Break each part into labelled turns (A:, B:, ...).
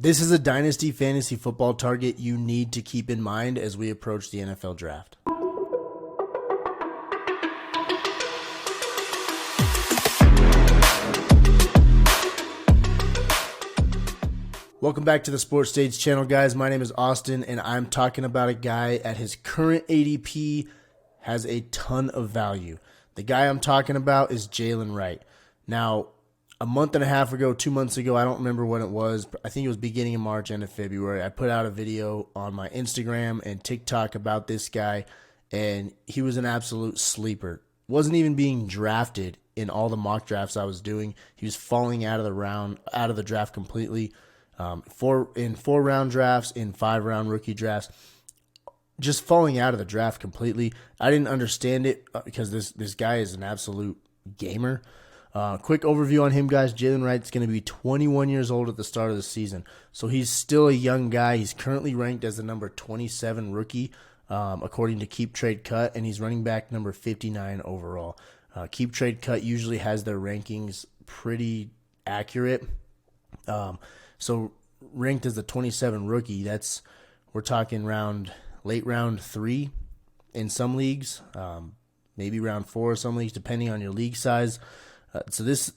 A: This is a Dynasty fantasy football target you need to keep in mind as we approach the NFL draft. Welcome back to the Sports Stage channel, guys. My name is Austin, and I'm talking about a guy at his current ADP has a ton of value. The guy I'm talking about is Jalen Wright. Now, a month and a half ago, 2 months ago, I don't remember when it was. I think it was beginning of March, end of February. I put out a video on my Instagram and TikTok about this guy, and he was an absolute sleeper. Wasn't even being drafted in all the mock drafts I was doing. He was falling out of the draft completely. In 4-round drafts, in 5-round rookie drafts, just falling out of the draft completely. I didn't understand it because this guy is an absolute gamer. Quick overview on him, guys. Jalen Wright's going to be 21 years old at the start of the season. So he's still a young guy. He's currently ranked as the number 27 rookie, according to Keep Trade Cut, and he's running back number 59 overall. Keep Trade Cut usually has their rankings pretty accurate. So ranked as the 27 rookie, we're talking late round 3 in some leagues, maybe round 4 in some leagues, depending on your league size. So this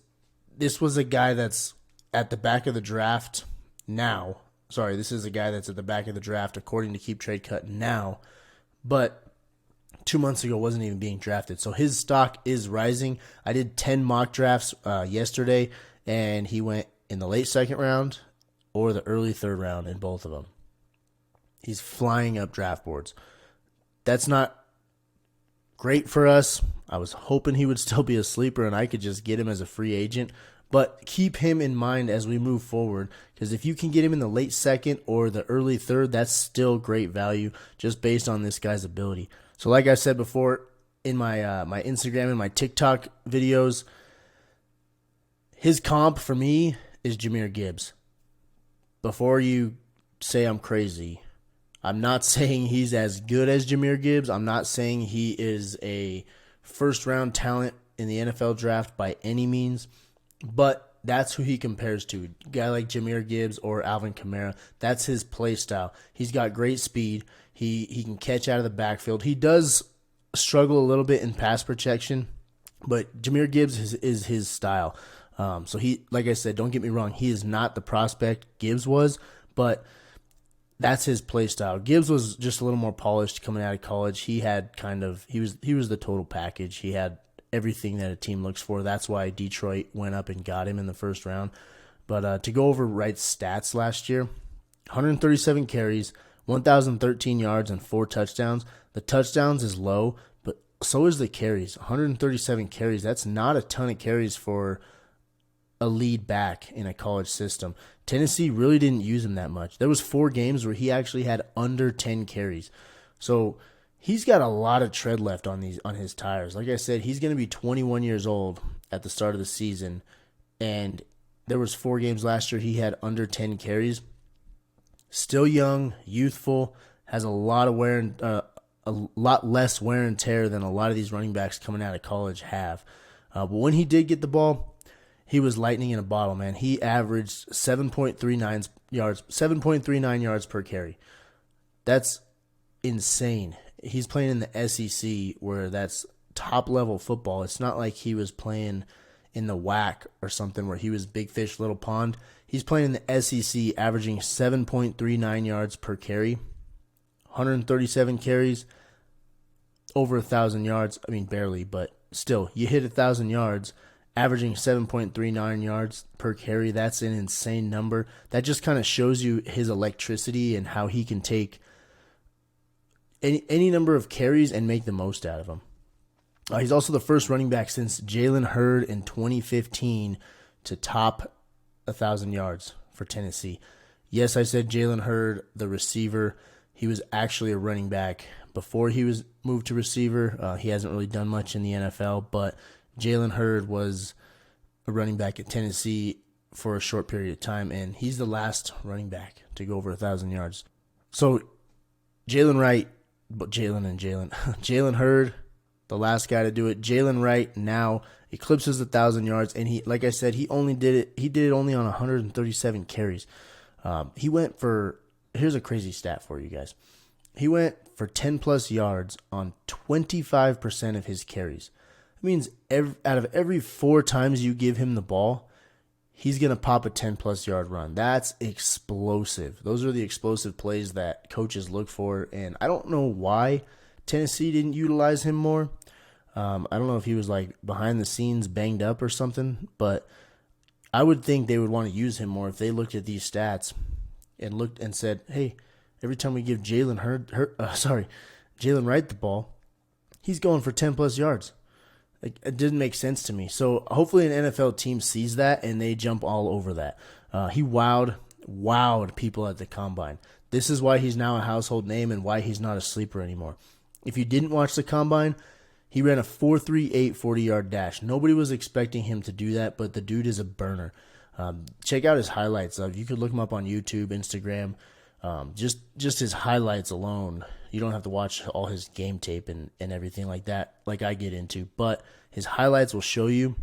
A: was a guy that's at the back of the draft now. Sorry, this is a guy that's at the back of the draft according to Keep Trade Cut now, but 2 months ago wasn't even being drafted. So his stock is rising. I did 10 mock drafts yesterday, and he went in the late second round or the early third round in both of them. He's flying up draft boards. That's not great for us. I was hoping he would still be a sleeper and I could just get him as a free agent. But keep him in mind as we move forward, because if you can get him in the late second or the early third, that's still great value just based on this guy's ability. So like I said before in my my Instagram and my TikTok videos, his comp for me is Jahmyr Gibbs. Before you say I'm crazy, I'm not saying he's as good as Jahmyr Gibbs. I'm not saying he is a first-round talent in the NFL draft by any means, but that's who he compares to. A guy like Jahmyr Gibbs or Alvin Kamara, that's his play style. He's got great speed. He can catch out of the backfield. He does struggle a little bit in pass protection, but Jahmyr Gibbs is his style. So he, like I said, don't get me wrong, he is not the prospect Gibbs was, but that's his play style. Gibbs was just a little more polished coming out of college. He was the total package. He had everything that a team looks for. That's why Detroit went up and got him in the first round. But to go over Wright's stats last year, 137 carries, 1,013 yards, and 4 touchdowns. The touchdowns is low, but so is the carries. 137 carries. That's not a ton of carries for a lead back in a college system. Tennessee really didn't use him that much. There was 4 games where he actually had under 10 carries. So he's got a lot of tread left on his tires. Like I said, he's going to be 21 years old at the start of the season, and there was 4 games last year he had under 10 carries. Still young, youthful, has a lot less wear and tear than a lot of these running backs coming out of college have. But when he did get the ball, he was lightning in a bottle, man. He averaged 7.39 yards per carry. That's insane. He's playing in the SEC where that's top-level football. It's not like he was playing in the WAC or something where he was big fish, little pond. He's playing in the SEC, averaging 7.39 yards per carry, 137 carries, over 1,000 yards. I mean, barely, but still, you hit 1,000 yards, averaging 7.39 yards per carry. That's an insane number. That just kind of shows you his electricity and how he can take any number of carries and make the most out of them. He's also the first running back since Jalen Hurd in 2015 to top 1,000 yards for Tennessee. Yes, I said Jalen Hurd, the receiver. He was actually a running back before he was moved to receiver. He hasn't really done much in the NFL, but Jalen Hurd was a running back at Tennessee for a short period of time, and he's the last running back to go over 1,000 yards. So Jalen Hurd, the last guy to do it. Jalen Wright now eclipses 1,000 yards, and he, like I said, he did it only on 137 carries. He went for, here's a crazy stat for you guys. He went for 10 plus yards on 25% of his carries. That means out of every 4 times you give him the ball, he's going to pop a 10 plus yard run. That's explosive. Those are the explosive plays that coaches look for. And I don't know why Tennessee didn't utilize him more. I don't know if he was like behind the scenes banged up or something, but I would think they would want to use him more if they looked at these stats and looked and said, hey, every time we give Jalen Wright the ball, he's going for 10 plus yards. Like, it didn't make sense to me. So hopefully an NFL team sees that and they jump all over that. He wowed people at the combine. This is why he's now a household name and why he's not a sleeper anymore. If you didn't watch the combine, he ran a 4.38 40-yard dash. Nobody was expecting him to do that, but the dude is a burner. Check out his highlights. You could look him up on YouTube, Instagram. Just his highlights alone. You don't have to watch all his game tape and everything like that, like I get into. But his highlights will show you.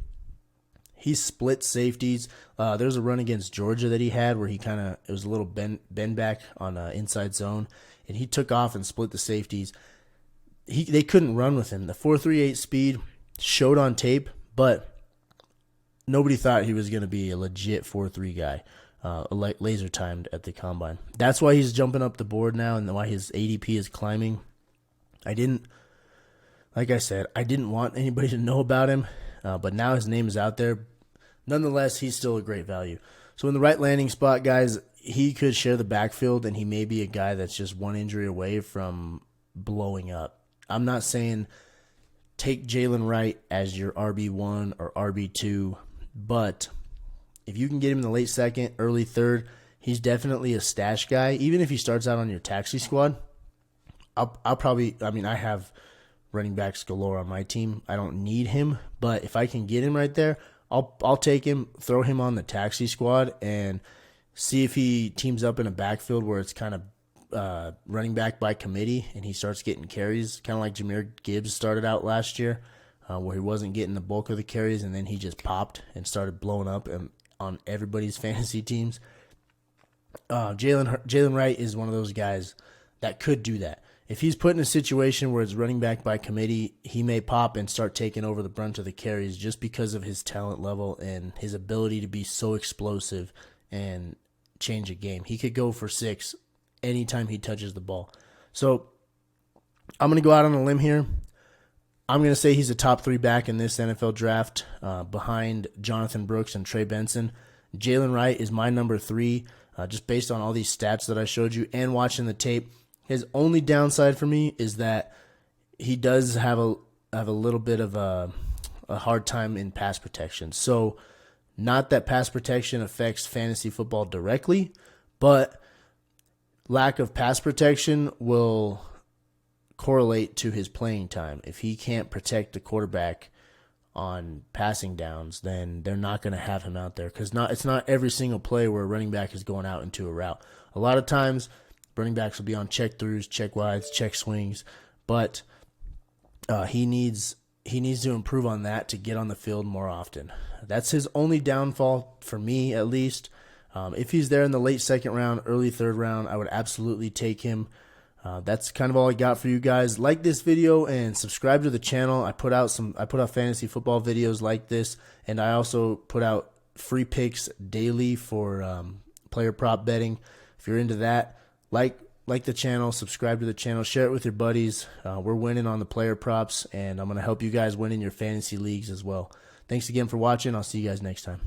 A: He split safeties. There's a run against Georgia that he had where it was a little bend back on inside zone, and he took off and split the safeties. They couldn't run with him. The 4.38 speed showed on tape, but nobody thought he was going to be a legit 4.3 guy, laser timed at the combine. That's why he's jumping up the board now and why his ADP is climbing. Like I said, I didn't want anybody to know about him, but now his name is out there. Nonetheless, he's still a great value. So in the right landing spot, guys, he could share the backfield, and he may be a guy that's just one injury away from blowing up. I'm not saying take Jalen Wright as your RB1 or RB2, but if you can get him in the late second, early third, he's definitely a stash guy. Even if he starts out on your taxi squad, I have running backs galore on my team. I don't need him, but if I can get him right there, I'll take him, throw him on the taxi squad, and see if he teams up in a backfield where it's kind of running back by committee, and he starts getting carries, kind of like Jahmyr Gibbs started out last year, where he wasn't getting the bulk of the carries, and then he just popped and started blowing up on everybody's fantasy teams. Jalen Wright is one of those guys that could do that. If he's put in a situation where it's running back by committee, he may pop and start taking over the brunt of the carries just because of his talent level and his ability to be so explosive and change a game. He could go for 6 anytime he touches the ball. So I'm going to go out on a limb here. I'm going to say he's a top 3 back in this NFL draft, behind Jonathan Brooks and Trey Benson. Jalen Wright is my number 3, just based on all these stats that I showed you and watching the tape. His only downside for me is that he does have a little bit of a hard time in pass protection. So not that pass protection affects fantasy football directly, but lack of pass protection will correlate to his playing time. If he can't protect the quarterback on passing downs, then they're not going to have him out there, because it's not every single play where a running back is going out into a route. A lot of times running backs will be on check throughs, check wides, check swings, but he needs to improve on that to get on the field more often. That's his only downfall for me, at least. If he's there in the late second round, early third round, I would absolutely take him. That's kind of all I got for you guys. Like this video and subscribe to the channel. I put out fantasy football videos like this, and I also put out free picks daily for player prop betting. If you're into that, like the channel, subscribe to the channel, share it with your buddies. We're winning on the player props, and I'm going to help you guys win in your fantasy leagues as well. Thanks again for watching. I'll see you guys next time.